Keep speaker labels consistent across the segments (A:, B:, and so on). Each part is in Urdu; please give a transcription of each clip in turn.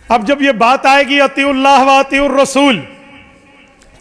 A: اب جب یہ بات آئے گی اطیعوا اللہ و اطیعوا الرسول،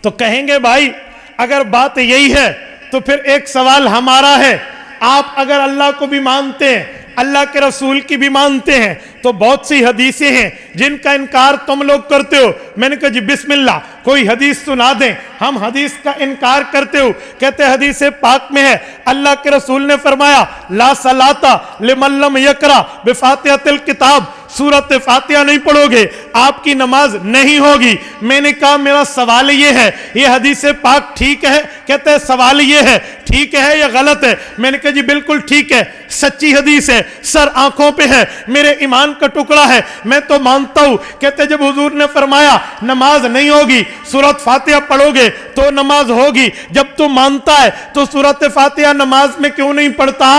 A: تو کہیں گے بھائی اگر بات یہی ہے تو پھر ایک سوال ہمارا ہے، آپ اگر اللہ کو بھی مانتے ہیں، اللہ کے رسول کی بھی مانتے ہیں، تو بہت سی حدیثیں ہیں جن کا انکار تم لوگ کرتے ہو۔ میں نے کہا جی بسم اللہ کوئی حدیث سنا دیں، ہم حدیث کا انکار کرتے ہو۔ کہتے حدیث پاک میں ہے اللہ کے رسول نے فرمایا لا صلاۃ لمن لم یقرأ بفاتحۃ الکتاب، سورۃ فاتحہ نہیں پڑھو گے آپ کی نماز نہیں ہوگی۔ میں نے کہا میرا سوال یہ ہے یہ حدیث پاک ٹھیک ہے؟ کہتے ہیں سوال یہ ہے ٹھیک ہے یا غلط ہے؟ میں نے کہا جی بالکل ٹھیک ہے، سچی حدیث ہے، سر آنکھوں پہ ہے، میرے ایمان کا ٹکڑا ہے، میں تو مانتا ہوں۔ کہتے جب حضور نے فرمایا نماز نہیں ہوگی سورۃ فاتحہ پڑھو گے تو نماز ہوگی، جب تو مانتا ہے تو سورۃ فاتحہ نماز میں کیوں نہیں پڑھتا؟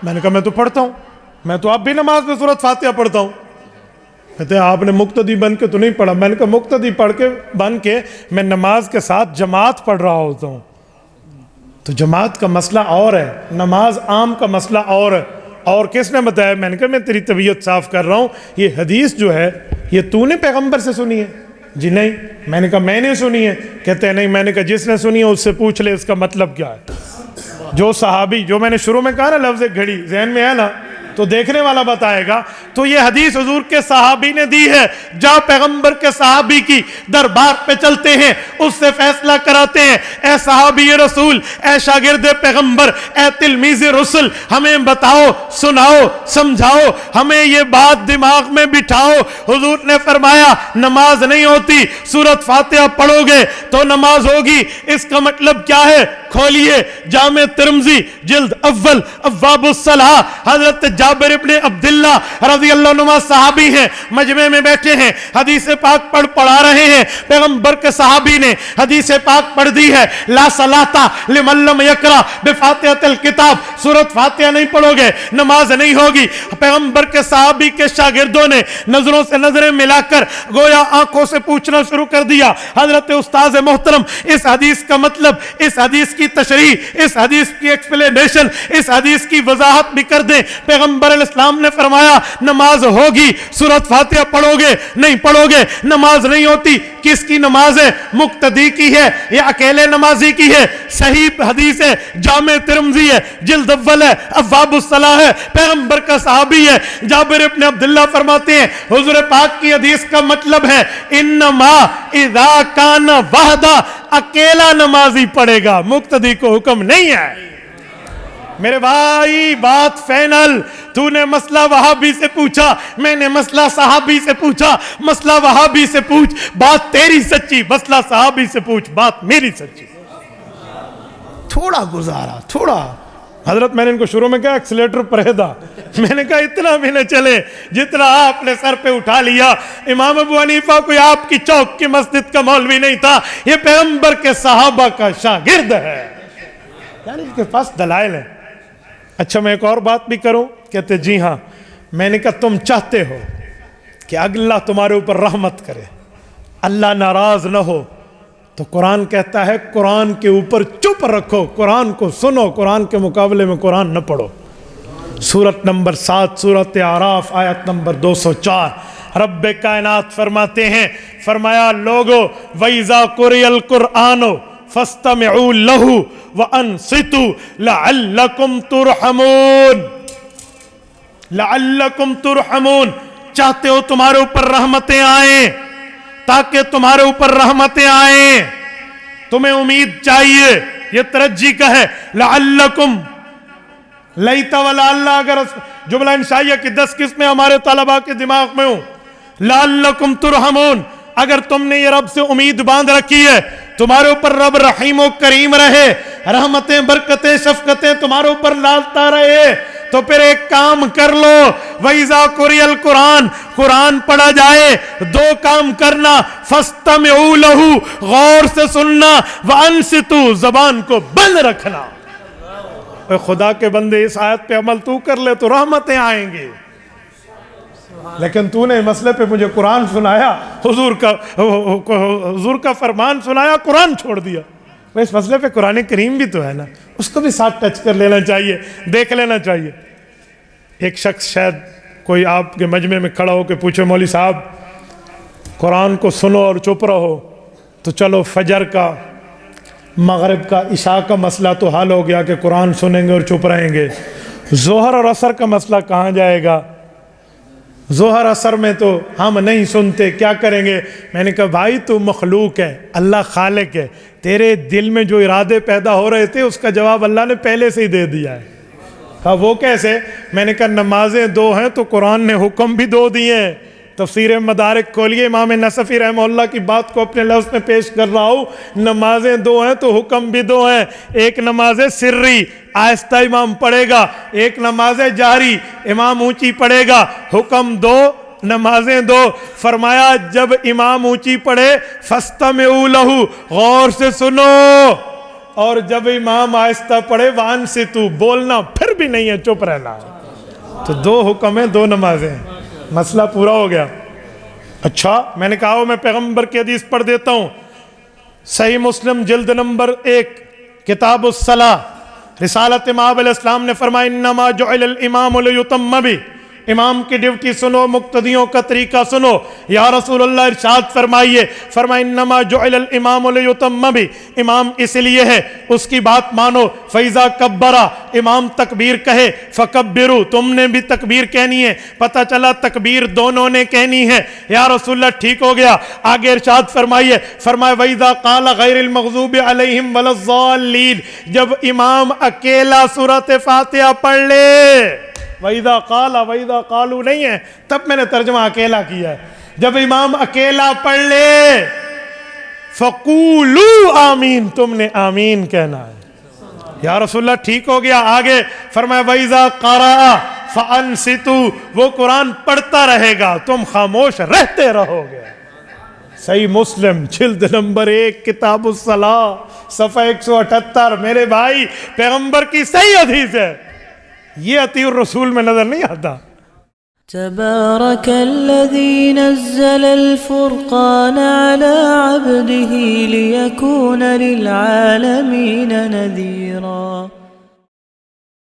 A: میں نے کہا میں تو پڑھتا ہوں، میں تو اب بھی نماز میں سورۃ فاتحہ پڑھتا ہوں۔ کہتے ہیں آپ نے مقتدی بن کے تو نہیں پڑھا۔ میں نے کہا مقتدی بن کے میں نماز کے ساتھ جماعت پڑھ رہا ہوتا ہوں، تو جماعت کا مسئلہ اور ہے، نماز عام کا مسئلہ اور ہے۔ اور کس نے بتایا؟ میں نے کہا میں تیری طبیعت صاف کر رہا ہوں، یہ حدیث جو ہے یہ تو نے پیغمبر سے سنی ہے؟ جی نہیں۔ میں نے کہا میں نے سنی ہے؟ کہتے ہیں نہیں۔ میں نے کہا جس نے سنی ہے اس سے پوچھ لے اس کا مطلب کیا ہے۔ جو صحابی، جو میں نے شروع میں کہا نا لفظ گھڑی ذہن میں ہے نا تو دیکھنے والا بتائے گا، تو یہ حدیث حضور کے صحابی نے دی ہے، جا پیغمبر کے صحابی کی دربار پہ چلتے ہیں، اس سے فیصلہ کراتے ہیں، اے صحابی رسول، اے شاگرد پیغمبر، اے تلمیذ رسول، ہمیں بتاؤ، سناؤ، سمجھاؤ، ہمیں یہ بات دماغ میں بٹھاؤ۔ حضور نے فرمایا نماز نہیں ہوتی سورۃ فاتحہ پڑھو گے تو نماز ہوگی۔ اس کا مطلب کیا ہے؟ کھولیے جامع ترمذی جلد اول ابواب الصلاۃ، حضرت جابر ابن عبداللہ رضی اللہ عنہ صحابی ہیں، مجمع میں بیٹھے ہیں، حدیث پاک پڑھا رہے ہیں، پیغمبر کے صحابی نے حدیث پاک پڑھ دی ہے لا صلاۃ لمن لم یقرأ بفاتحۃ الکتاب، سورۃ فاتحہ نہیں پڑھو گے نماز نہیں ہوگی۔ پیغمبر کے صحابی کے شاگردوں نے نظروں سے نظریں ملا کر گویا آنکھوں سے پوچھنا شروع کر دیا، حضرت استاذ محترم اس حدیث کا مطلب، اس حدیث کی تشریح، اس حدیث کی ایکسپلینیشن، اس حدیث کی وضاحت بھی کر دیں۔ پیغمبر علیہ السلام نے فرمایا نماز ہوگی سورۃ فاتحہ پڑھو گے نہیں پڑھو گے نماز نہیں ہوتی۔ کس کی نماز ہے؟ مقتدی کی ہے یا اکیلے نمازی کی ہے؟ صحیح حدیث ہے، جامع ترمذی ہے، جلد اول ہے، ابواب الصلاۃ ہے، پیغمبر کا صحابی ہے، جابر ابن عبداللہ فرماتے ہیں حضور پاک کی حدیث کا مطلب ہے انما اذا کان وحدہ، اکیلا نمازی پڑھے گا، مقتدی کو حکم نہیں ہے۔ میرے بھائی بات فائنل، تو نے مسئلہ وہابی سے پوچھا، میں نے مسئلہ صحابی سے پوچھا، مسئلہ وہابی سے پوچھ بات تیری سچی، مسئلہ صحابی سے پوچھ بات میری سچی۔ تھوڑا گزارا تھوڑا، حضرت میں نے ان کو شروع میں کہا ایکسیلیٹر پرہیدا، میں نے کہا اتنا بھی نہ چلے جتنا آپ نے سر پہ اٹھا لیا۔ امام ابو حنیفہ کوئی آپ کی چوک کی مسجد کا مولوی نہیں تھا، یہ پیغمبر کے صحابہ کا شاگرد ہے، یعنی اس کے پاس دلائل ہیں۔ اچھا میں ایک اور بات بھی کروں؟ کہتے جی ہاں۔ میں نے کہا تم چاہتے ہو کہ اللہ تمہارے اوپر رحمت کرے، اللہ ناراض نہ ہو، تو قرآن کہتا ہے قرآن کے اوپر چپ رکھو، قرآن کو سنو، قرآن کے مقابلے میں قرآن نہ پڑھو۔ سورت نمبر 7 سورت اعراف آیت نمبر 204 رب کائنات فرماتے ہیں، فرمایا لوگو وَإِذَا قُرِئَ الْقُرْآنُ فَاسْتَمِعُوا لَهُ وَأَنصِتُوا لَعَلَّكُمْ تُرْحَمُونَ۔ لَعَلَّكُمْ تُرْحَمُونَ، چاہتے ہو تمہارے اوپر رحمتیں آئیں، تاکہ تمہارے اوپر رحمتیں آئیں، تمہیں امید چاہیے، یہ ترجی کا ہے۔ لَعَلَّكُمْ لیتا ولا اللہ، اگر جملہ انشائیہ کی 10 قسمیں ہمارے طلباء کے دماغ میں ہوں، لَعَلَّكُمْ تُرْحَمُونَ، اگر تم نے یہ رب سے امید باندھ رکھی ہے تمہارے اوپر رب رحیم و کریم رہے، رحمتیں برکتیں شفقتیں تمہارے اوپر ڈالتا رہے، تو پھر ایک کام کر لو، وَإِذَا قُرِئَ الْقُرْآنُ، قرآن پڑھا جائے 2 کام کرنا، فَاسْتَمِعُوا لَهُ، غور سے سننا، وَأَنصِتُوا، زبان کو بند رکھنا۔ اے خدا کے بندے اس آیت پہ عمل تو کر لے تو رحمتیں آئیں گی، لیکن تو نے مسئلے پہ مجھے قرآن سنایا، حضور کا فرمان سنایا، قرآن چھوڑ دیا۔ اس مسئلے پہ قرآن کریم بھی تو ہے نا، اس کو بھی ساتھ ٹچ کر لینا چاہیے، دیکھ لینا چاہیے۔ ایک شخص شاید کوئی آپ کے مجمع میں کھڑا ہو کے پوچھے مولوی صاحب قرآن کو سنو اور چپ رہو، تو چلو فجر کا، مغرب کا، عشاء کا مسئلہ تو حل ہو گیا کہ قرآن سنیں گے اور چپ رہیں گے، ظہر اور عصر کا مسئلہ کہاں جائے گا؟ ظہر عصر میں تو ہم نہیں سنتے، کیا کریں گے؟ میں نے کہا بھائی تو مخلوق ہے، اللہ خالق ہے، تیرے دل میں جو ارادے پیدا ہو رہے تھے اس کا جواب اللہ نے پہلے سے ہی دے دیا ہے۔ کہا وہ کیسے؟ میں نے کہا نمازیں دو ہیں تو قرآن نے حکم بھی دو دیے ہیں۔ تفسیر مدارک کھولیے، امام نصفی رحمہ اللہ کی بات کو اپنے لفظ میں پیش کر رہا ہوں، نمازیں دو ہیں تو حکم بھی دو ہیں، ایک نماز سری آہستہ امام پڑھے گا، ایک نماز جہری امام اونچی پڑھے گا، حکم دو، نمازیں دو۔ فرمایا جب امام اونچی پڑھے فاستمعوا لہ، غور سے سنو، اور جب امام آہستہ پڑھے وانصتوا، بولنا پھر بھی نہیں ہے، چپ رہنا ہے۔ تو دو حکم ہیں، دو نمازیں، مسئلہ پورا ہو گیا۔ اچھا میں نے کہا میں پیغمبر کی حدیث پڑھ دیتا ہوں، صحیح مسلم جلد نمبر 1 کتاب الصلاۃ، رسالت امام علیہ السلام نے فرمایا انما جعل الامام لیتم بہ، امام کی ڈیوٹی سنو، مقتدیوں کا طریقہ سنو۔ یا رسول اللہ ارشاد فرمائیے، فرمایا انما جعل الامام لیتم بہ، امام اس لیے ہے اس کی بات مانو، فاذا کبر، امام تکبیر کہے، فکبروا، تم نے بھی تکبیر کہنی ہے۔ پتہ چلا تکبیر دونوں نے کہنی ہے۔ یا رسول اللہ ٹھیک ہو گیا، آگے ارشاد فرمائیے، فرمایا وَإِذَا قَالَ غَيْرِ الْمَغْضُوبِ عَلَيْهِمْ وَلَا الضَّالِّينَ، جب امام اکیلا سورۃ فاتحہ پڑھ لے، وَإِذَا قَالَ وَإِذَا قَالُوا نہیں ہے، تب میں نے ترجمہ اکیلا کیا ہے، جب امام اکیلا پڑھ لے فَقُولُوا آمین، تم نے آمین کہنا ہے۔ یا رسول اللہ ٹھیک ہو گیا، آگے فرمایا وَإِذَا قَرَأَ فَأَنصِتُوا، وہ قرآن پڑھتا رہے گا، تم خاموش رہتے رہو گے۔ صحیح مسلم جلد نمبر 1 کتاب الصلاۃ صفحہ 178۔ میرے بھائی پیغمبر کی صحیح حدیث ہے، یہ اطیع الرسول میں نظر نہیں آتا۔
B: تبارك الذي نزل الفرقان على عبده ليكون للعالمين نذيرا